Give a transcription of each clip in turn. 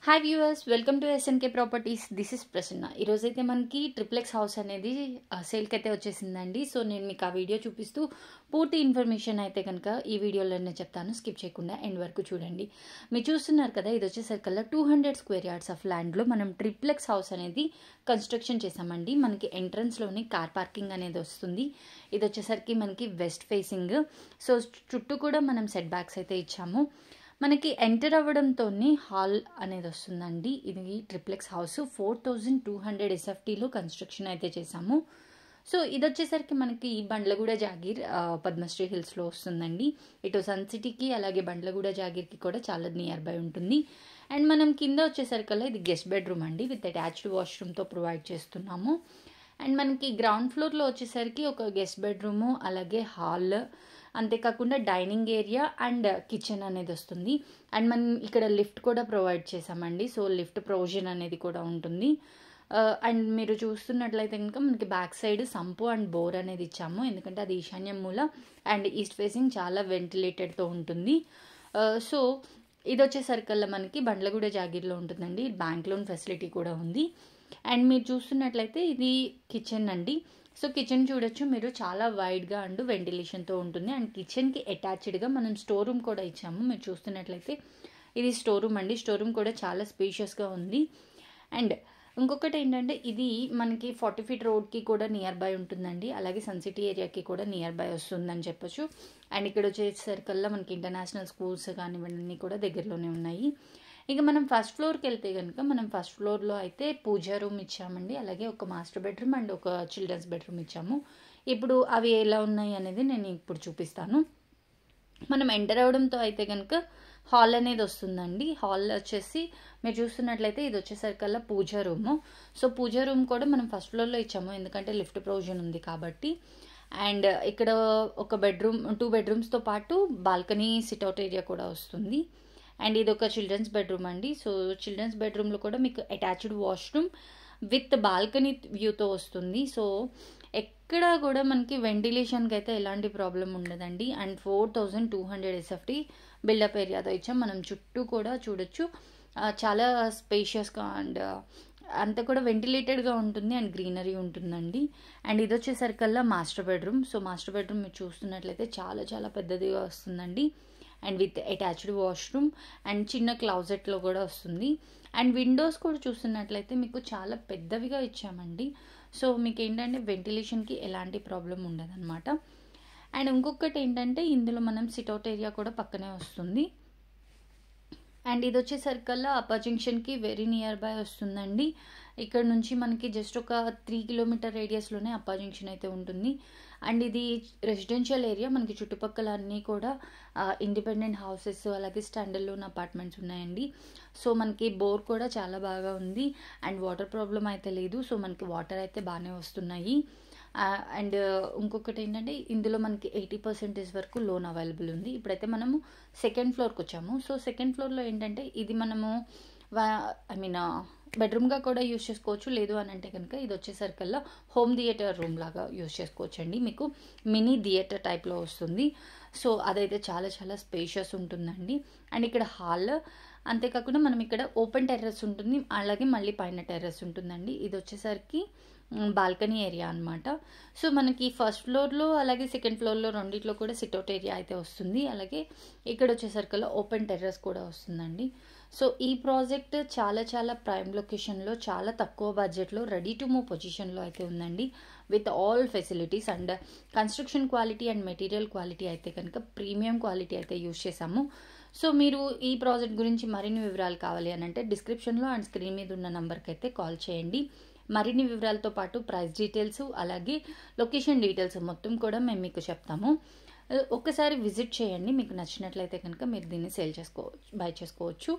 Hi viewers, welcome to SNK properties. This is Prasanna. ఈరోజైతే మనకి triplex house అనేది సేల్కి అయితే వచ్చేసిందండి. సో నేను మీకు ఆ వీడియో చూపిస్తూ పూర్తి ఇన్ఫర్మేషన్ అయితే కనుక ఈ వీడియోలోనే చెప్తాను. స్కిప్ చేయకుండా ఎండ్ వరకు చూడండి. మీరు చూస్తున్నారు కదా, ఇది వచ్చేసరికల్లా 200 స్క్వేర్ యార్డ్స్ ఆఫ్ ల్యాండ్లో మనం ట్రిప్లెక్స్ హౌస్ అనేది కన్స్ట్రక్షన్ చేసామండి. మనకి ఎంట్రన్స్లోని కార్ పార్కింగ్ అనేది వస్తుంది. ఇది వచ్చేసరికి మనకి వెస్ట్ ఫేసింగ్. సో చుట్టూ కూడా మనం సెట్ బ్యాక్స్ అయితే ఇచ్చాము. మనకి ఎంటర్ అవ్వడంతో హాల్ అనేది వస్తుందండి. ఇది ట్రిప్లెక్స్ హౌస్ 4200 ఎస్ఎఫ్టీలో కన్స్ట్రక్షన్ అయితే చేసాము. సో ఇది వచ్చేసరికి మనకి బండ్లగూడ జాగీర్ పద్మశ్రీ హిల్స్లో వస్తుందండి. ఇటు సన్ సిటీకి అలాగే బండ్లగూడ జాగీర్కి కూడా చాలా నియర్ బై ఉంటుంది. అండ్ మనం కింద వచ్చేసరికల్లా ఇది గెస్ట్ బెడ్రూమ్ అండి, విత్ అటాచ్డ్ వాష్రూమ్తో ప్రొవైడ్ చేస్తున్నాము. అండ్ మనకి గ్రౌండ్ ఫ్లోర్లో వచ్చేసరికి ఒక గెస్ట్ బెడ్రూము అలాగే హాల్, అంతేకాకుండా డైనింగ్ ఏరియా అండ్ కిచెన్ అనేది వస్తుంది. అండ్ మనం ఇక్కడ లిఫ్ట్ కూడా ప్రొవైడ్ చేసామండి. సో లిఫ్ట్ ప్రొవిజన్ అనేది కూడా ఉంటుంది. అండ్ మీరు చూస్తున్నట్లయితే కనుక మనకి బ్యాక్ సైడ్ సంపు అండ్ బోర్ అనేది ఇచ్చాము, ఎందుకంటే అది ఈశాన్యం మూల అండ్ ఈస్ట్ ఫేసింగ్ చాలా వెంటిలేటెడ్తో ఉంటుంది. సో ఇది వచ్చేసరికల్లా మనకి బండ్లగూడ జాగీర్లో ఉంటుందండి. బ్యాంక్ లోన్ ఫెసిలిటీ కూడా ఉంది. అండ్ మీరు చూస్తున్నట్లయితే ఇది కిచెన్ అండి. సో కిచెన్ చూడొచ్చు మీరు, చాలా వైడ్గా అండ్ వెంటిలేషన్తో ఉంటుంది. అండ్ కిచెన్కి అటాచ్డ్గా మనం స్టోర్ రూమ్ కూడా ఇచ్చాము. మీరు చూస్తున్నట్లయితే ఇది స్టోర్ రూమ్ అండి. స్టోర్ రూమ్ కూడా చాలా స్పేషియస్గా ఉంది. అండ్ ఇంకొకటి ఏంటంటే ఇది మనకి 40 ఫీట్ రోడ్కి కూడా నియర్ బై ఉంటుందండి. అలాగే సన్ సిటీ ఏరియాకి కూడా నియర్ బై వస్తుందని చెప్పొచ్చు. అండ్ ఇక్కడ వచ్చేసరికల్లా మనకి ఇంటర్నేషనల్ స్కూల్స్ కానివ్వండి అన్నీ కూడా దగ్గరలోనే ఉన్నాయి. ఇక మనం ఫస్ట్ ఫ్లోర్కి వెళ్తే కనుక మనం ఫస్ట్ ఫ్లోర్లో అయితే పూజా రూమ్ ఇచ్చామండి. అలాగే ఒక మాస్టర్ బెడ్రూమ్ అండ్ ఒక చిల్డ్రన్స్ బెడ్రూమ్ ఇచ్చాము. ఇప్పుడు అవి ఎలా ఉన్నాయి అనేది నేను ఇప్పుడు చూపిస్తాను. మనం ఎంటర్ అవడంతో అయితే కనుక హాల్ అనేది వస్తుందండి. హాల్ వచ్చేసి మీరు చూస్తున్నట్లయితే ఇది వచ్చేసరికల్లా పూజా రూము. సో పూజా రూమ్ కూడా మనం ఫస్ట్ ఫ్లోర్లో ఇచ్చాము, ఎందుకంటే లిఫ్ట్ ప్రొవిజన్ ఉంది కాబట్టి. అండ్ ఇక్కడ ఒక బెడ్రూమ్, 2 బెడ్రూమ్స్తో పాటు బాల్కనీ సిట్అవుట్ ఏరియా కూడా వస్తుంది. అండ్ ఇది ఒక చిల్డ్రన్స్ బెడ్రూమ్ అండి. సో చిల్డ్రన్స్ బెడ్రూమ్లో కూడా మీకు అటాచ్డ్ వాష్రూమ్ విత్ బాల్కనీ వ్యూతో వస్తుంది. సో ఎక్కడ కూడా మనకి వెంటిలేషన్కి అయితే ఎలాంటి ప్రాబ్లం ఉండదండి. అండ్ 4200 ఎస్ఎఫ్టీ బిల్డప్ ఏరియాతో ఇచ్చాం. మనం చుట్టూ కూడా చూడొచ్చు, చాలా స్పేషియస్గా అండ్ అంతా కూడా వెంటిలేటెడ్గా ఉంటుంది అండ్ గ్రీనరీ ఉంటుందండి. అండ్ ఇది వచ్చేసరికల్లా master bedroom. So master bedroom మీరు చూస్తున్నట్లయితే చాలా చాలా పెద్దదిగా వస్తుందండి. And with attached washroom and చిన్న క్లాజెట్లో కూడా వస్తుంది. అండ్ విండోస్ కూడా చూస్తున్నట్లయితే మీకు చాలా పెద్దవిగా ఇచ్చామండి. సో మీకు ఏంటంటే వెంటిలేషన్కి ఎలాంటి ప్రాబ్లం ఉండదన్నమాట. అండ్ ఇంకొకటి ఏంటంటే ఇందులో మనం సిట్అవుట్ ఏరియా కూడా పక్కనే వస్తుంది. అండ్ ఇది వచ్చేసరికల్లా అప్పర్ జంక్షన్కి వెరీ నియర్ బై వస్తుందండి. ఇక్కడ నుంచి మనకి జస్ట్ ఒక 3 కిలోమీటర్ రేడియస్లోనే అప్పర్ జంక్షన్ అయితే ఉంటుంది. అండ్ ఇది రెసిడెన్షియల్ ఏరియా. మనకి చుట్టుపక్కల అన్నీ కూడా ఇండిపెండెంట్ హౌసెస్ అలాగే స్టాండర్డ్ లోన్ అపార్ట్మెంట్స్ ఉన్నాయండి. సో మనకి బోర్ కూడా చాలా బాగా ఉంది అండ్ వాటర్ ప్రాబ్లం అయితే లేదు. సో మనకి వాటర్ అయితే బాగానే వస్తున్నాయి. అండ్ ఇంకొకటి ఏంటంటే ఇందులో మనకి 80% వరకు లోన్ అవైలబుల్ ఉంది. ఇప్పుడైతే మనము సెకండ్ ఫ్లోర్కి వచ్చాము. సో సెకండ్ ఫ్లోర్లో ఏంటంటే ఇది మనము బెడ్రూమ్గా కూడా యూజ్ చేసుకోవచ్చు. లేదు అని అంటే కనుక ఇది వచ్చేసరికల్లా హోమ్ థియేటర్ రూమ్ లాగా యూజ్ చేసుకోవచ్చు అండి. మీకు మినీ థియేటర్ టైప్లో వస్తుంది. సో అదైతే చాలా చాలా స్పేషియస్ ఉంటుందండి. అండ్ ఇక్కడ హాల్, అంతేకాకుండా మనం ఇక్కడ ఓపెన్ టెర్రస్ ఉంటుంది, అలాగే మళ్ళీ పైన టెర్రస్ ఉంటుందండి. ఇది వచ్చేసరికి బాల్కనీ ఏరియా అనమాట. సో మనకి ఫస్ట్ ఫ్లోర్లో అలాగే సెకండ్ ఫ్లోర్లో రెండిట్లో కూడా సిట్అవుట్ ఏరియా అయితే వస్తుంది. అలాగే ఇక్కడ వచ్చేసరికల్లా ఓపెన్ టెర్రస్ కూడా వస్తుందండి. సో ఈ ప్రాజెక్ట్ చాలా చాలా ప్రైమ్ లొకేషన్లో చాలా తక్కువ బడ్జెట్లో రెడీ టు మూవ్ పొజిషన్లో అయితే ఉందండి, with all facilities. And construction quality and material quality అయితే కనుక ప్రీమియం క్వాలిటీ అయితే యూజ్ చేసాము. సో మీరు ఈ ప్రాజెక్ట్ గురించి మరిన్ని వివరాలు కావాలి అని అంటే డిస్క్రిప్షన్లో అండ్ స్క్రీన్ మీద ఉన్న నెంబర్కి అయితే కాల్ చేయండి. మరిన్ని వివరాలతో పాటు ప్రైస్ డీటెయిల్స్ అలాగే లొకేషన్ డీటెయిల్స్ మొత్తం కూడా మేము మీకు చెప్తాము. ఒక్కసారి విజిట్ చేయండి. మీకు నచ్చినట్లయితే కనుక మీరు దీన్ని బై చేసుకోవచ్చు.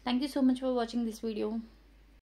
Thank you so much for watching this video.